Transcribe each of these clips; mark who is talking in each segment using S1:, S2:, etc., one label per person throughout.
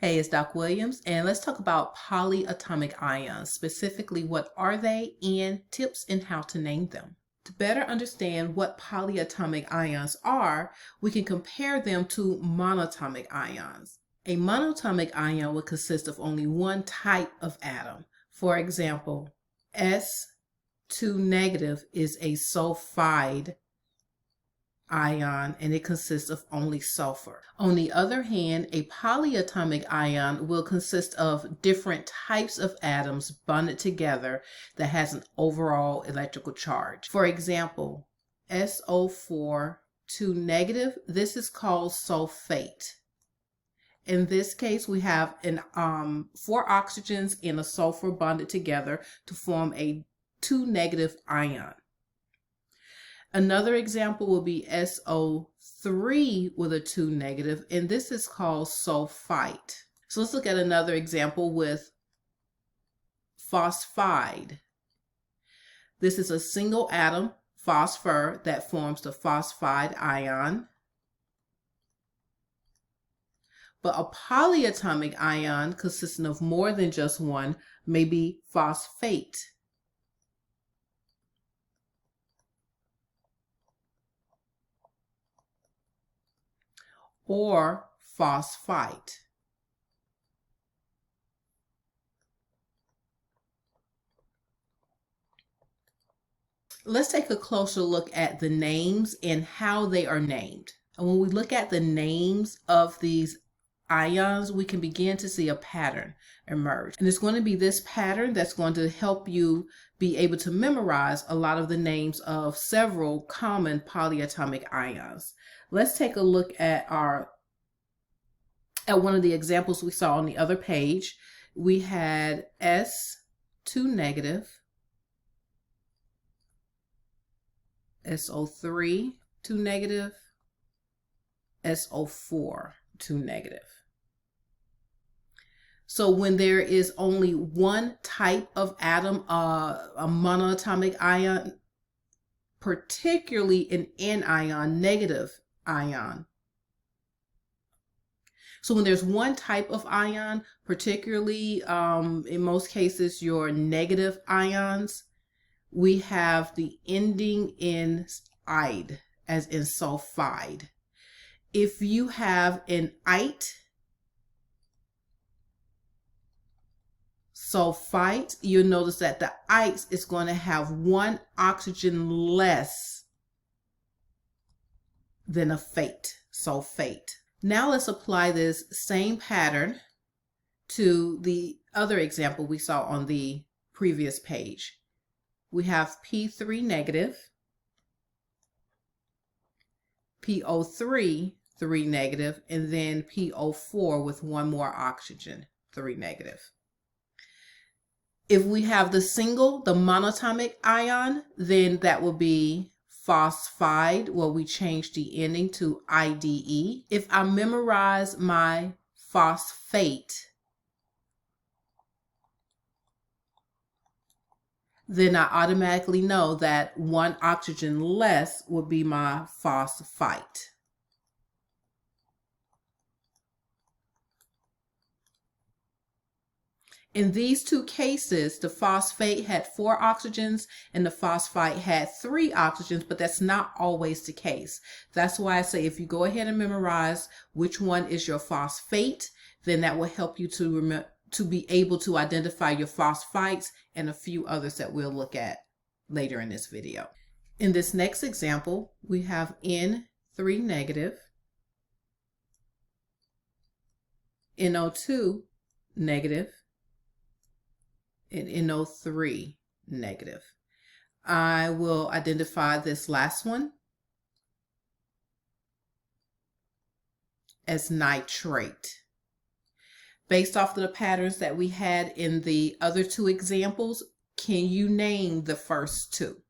S1: Hey, it's Doc Williams, and let's talk about polyatomic ions. Specifically, what are they and tips in how to name them. To better understand what polyatomic ions are, we can compare them to monatomic ions. A monatomic ion would consist of only one type of atom. For example, S2 negative is a sulfide ion, and it consists of only sulfur. On the other hand, a polyatomic ion will consist of different types of atoms bonded together that has an overall electrical charge. For example, SO4 2 negative, this is called sulfate. In this case, we have 4 oxygens and a sulfur bonded together to form a 2 negative ion. Another example will be SO3 with a 2 negative, and this is called sulfite. So let's look at another example with phosphide. This is a single atom, phosphor, that forms the phosphide ion. But a polyatomic ion consisting of more than just one may be phosphate. Or phosphite. Let's take a closer look at the names and how they are named. And when we look at the names of these ions, we can begin to see a pattern emerge. And it's going to be this pattern that's going to help you be able to memorize a lot of the names of several common polyatomic ions. Let's take a look at one of the examples we saw on the other page. We had S2 negative, SO3 2 negative, SO4 2 negative. So when there is only one type of atom, a monatomic ion, particularly an anion, negative ion. So when there's one type of ion, particularly in most cases your negative ions, we have the ending in "ide," as in sulfide. If you have an ite, sulfite, you'll notice that the ite is going to have one oxygen less than a fate, sulfate. Now let's apply this same pattern to the other example we saw on the previous page. We have P3 negative, PO3 3 negative, and then PO4 with one more oxygen, 3 negative. If we have the monatomic ion, then that will be phosphide, where we change the ending to IDE. If I memorize my phosphate, then I automatically know that one oxygen less would be my phosphite. In these two cases, the phosphate had 4 oxygens and the phosphite had 3 oxygens, but that's not always the case. That's why I say if you go ahead and memorize which one is your phosphate, then that will help you to be able to identify your phosphites and a few others that we'll look at later in this video. In this next example, we have N3 negative, NO2 negative, and NO3 negative. I will identify this last one as nitrate. Based off of the patterns that we had in the other two examples, can you name the first two?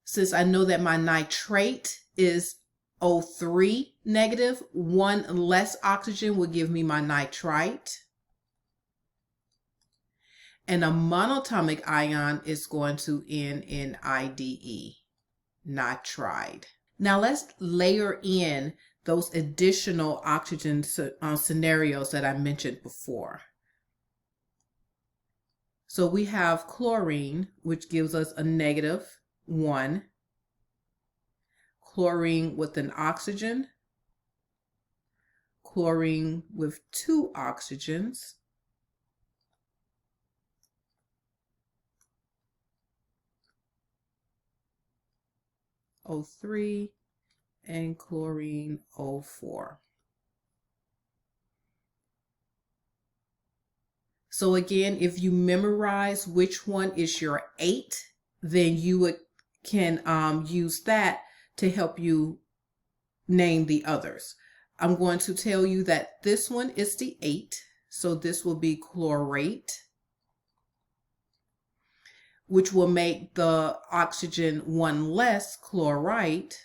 S1: Since I know that my nitrate is O3 negative, one less oxygen will give me my nitrite. And a monatomic ion is going to end in IDE. nitride. Now let's layer in those additional oxygen scenarios that I mentioned before. So we have chlorine, which gives us a -1. Chlorine with an oxygen. Chlorine with 2 oxygens. O3 and chlorine O4. So again, if you memorize which one is your 8, then you can use that to help you name the others. I'm going to tell you that this one is the 8, so this will be chlorate, which will make the oxygen 1 less, chlorite.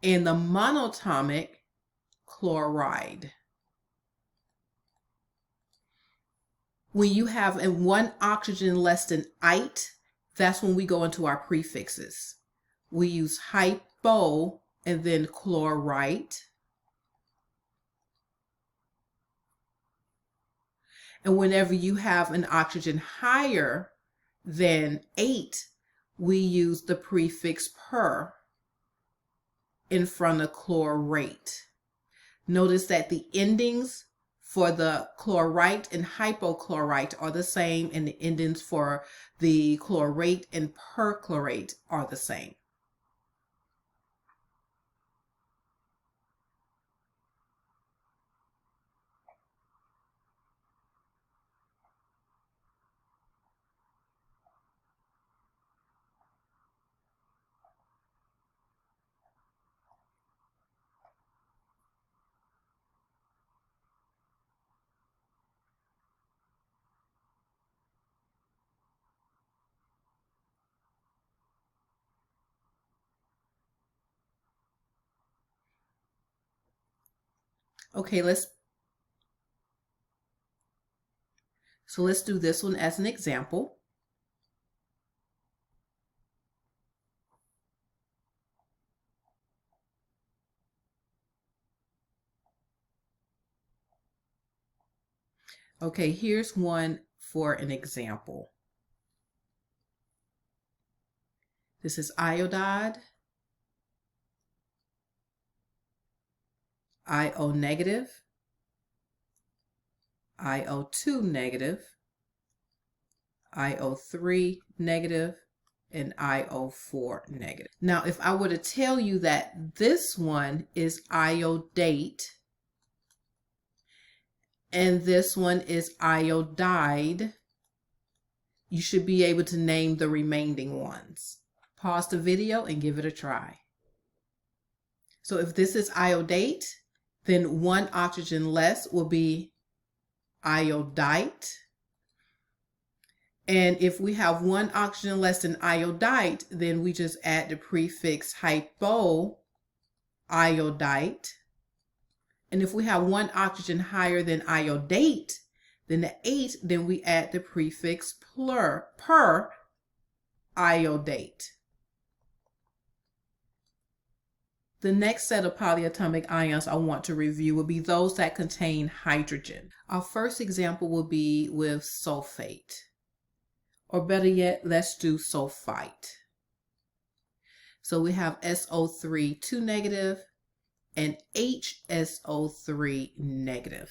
S1: And the monatomic, chloride. When you have 1 oxygen less than ite, that's when we go into our prefixes. We use hypo and then chlorite. And whenever you have an oxygen higher than 8, we use the prefix per in front of chlorate. Notice that the endings for the chlorite and hypochlorite are the same, and the endings for the chlorate and perchlorate are the same. Okay, let's do this one as an example. Okay, here's one for an example. This is iodide, IO negative, IO2 negative, IO3 negative, and IO4 negative. Now, if I were to tell you that this one is iodate and this one is iodide, you should be able to name the remaining ones. Pause the video and give it a try. So if this is iodate, then 1 oxygen less will be iodite. And if we have 1 oxygen less than iodite, then we just add the prefix hypoiodite. And if we have 1 oxygen higher than iodate, then the 8, then we add the prefix per iodate. The next set of polyatomic ions I want to review will be those that contain hydrogen. Our first example will be with sulfate. Or better yet, let's do sulfite. So we have SO3 2 negative and HSO3 negative.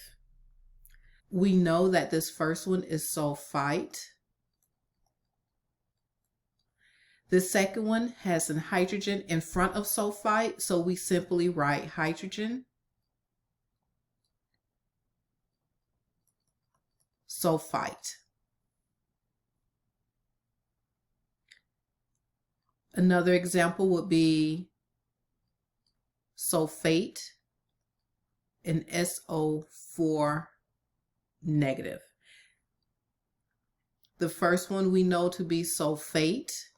S1: We know that this first one is sulfite. The second one has a hydrogen in front of sulfite, so we simply write hydrogen, sulfite. Another example would be sulfate and SO4 negative. The first one we know to be sulfate.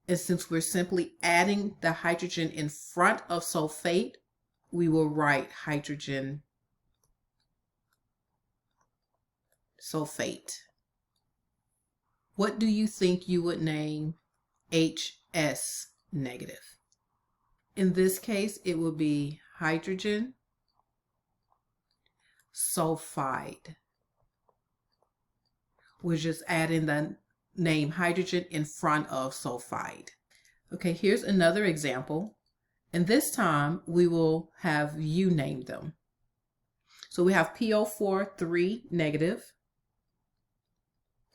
S1: And since we're simply adding the hydrogen in front of sulfate, we will write hydrogen sulfate. What do you think you would name HS negative? In this case, it would be hydrogen sulfide. We're just adding the name hydrogen in front of sulfide. Okay, here's another example. And this time we will have you name them. So we have PO4 3 negative,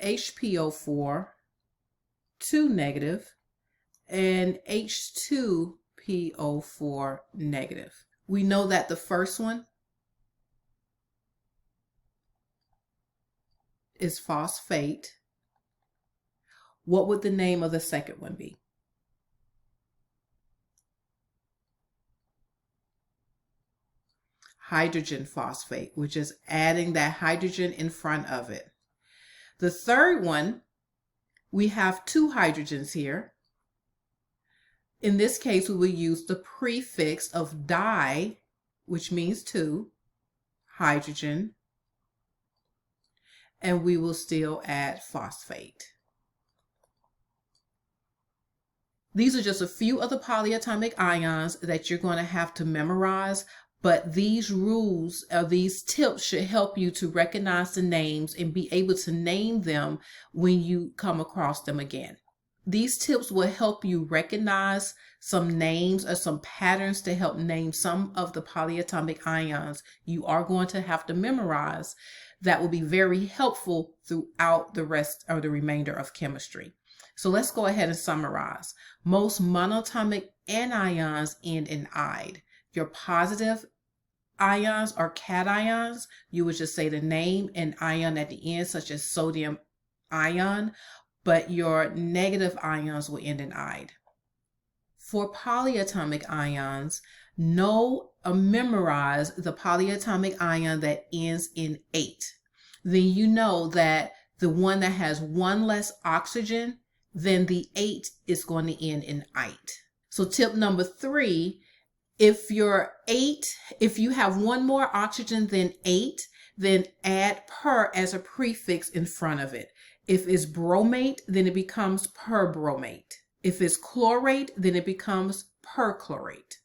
S1: HPO4 2 negative, and H2PO4 negative. We know that the first one is phosphate. What would the name of the second one be? Hydrogen phosphate. We're just adding that hydrogen in front of it. The third one, we have two hydrogens here. In this case, we will use the prefix of di, which means two, hydrogen, and we will still add phosphate. These are just a few of the polyatomic ions that you're going to have to memorize, but these rules or these tips should help you to recognize the names and be able to name them when you come across them again. These tips will help you recognize some names or some patterns to help name some of the polyatomic ions you are going to have to memorize. That will be very helpful throughout the rest or the remainder of chemistry. So let's go ahead and summarize. Most monatomic anions end in "ide." Your positive ions are cations. You would just say the name and ion at the end, such as sodium ion, but your negative ions will end in "ide." For polyatomic ions, know or memorize the polyatomic ion that ends in 8. Then you know that the one that has one less oxygen, then the 8 is going to end in "ite." So tip number 3, if you have one more oxygen than 8, then add per as a prefix in front of it. If it's bromate, then it becomes perbromate. If it's chlorate, then it becomes perchlorate.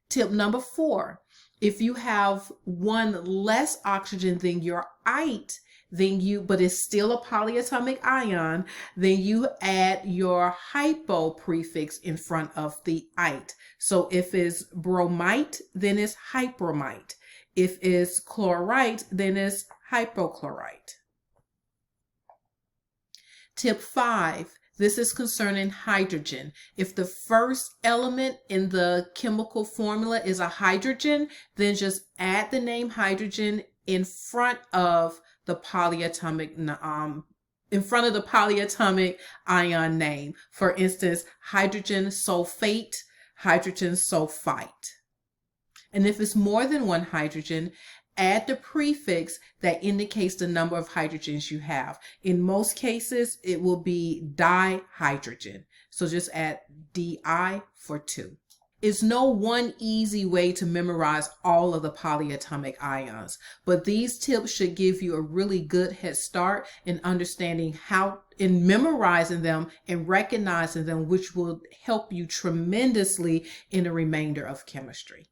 S1: Tip number 4, if you have one less oxygen than your ite, but it's still a polyatomic ion, then you add your hypo prefix in front of the ite. So if it's bromite, then it's hypromite. If it's chlorite, then it's hypochlorite. Tip 5, this is concerning hydrogen. If the first element in the chemical formula is a hydrogen, then just add the name hydrogen in front of the polyatomic ion name. For instance, hydrogen sulfate, hydrogen sulfite. And if it's more than one hydrogen, add the prefix that indicates the number of hydrogens you have. In most cases, it will be dihydrogen. So just add Di for 2. It's no one easy way to memorize all of the polyatomic ions, but these tips should give you a really good head start in understanding in memorizing them and recognizing them, which will help you tremendously in the remainder of chemistry.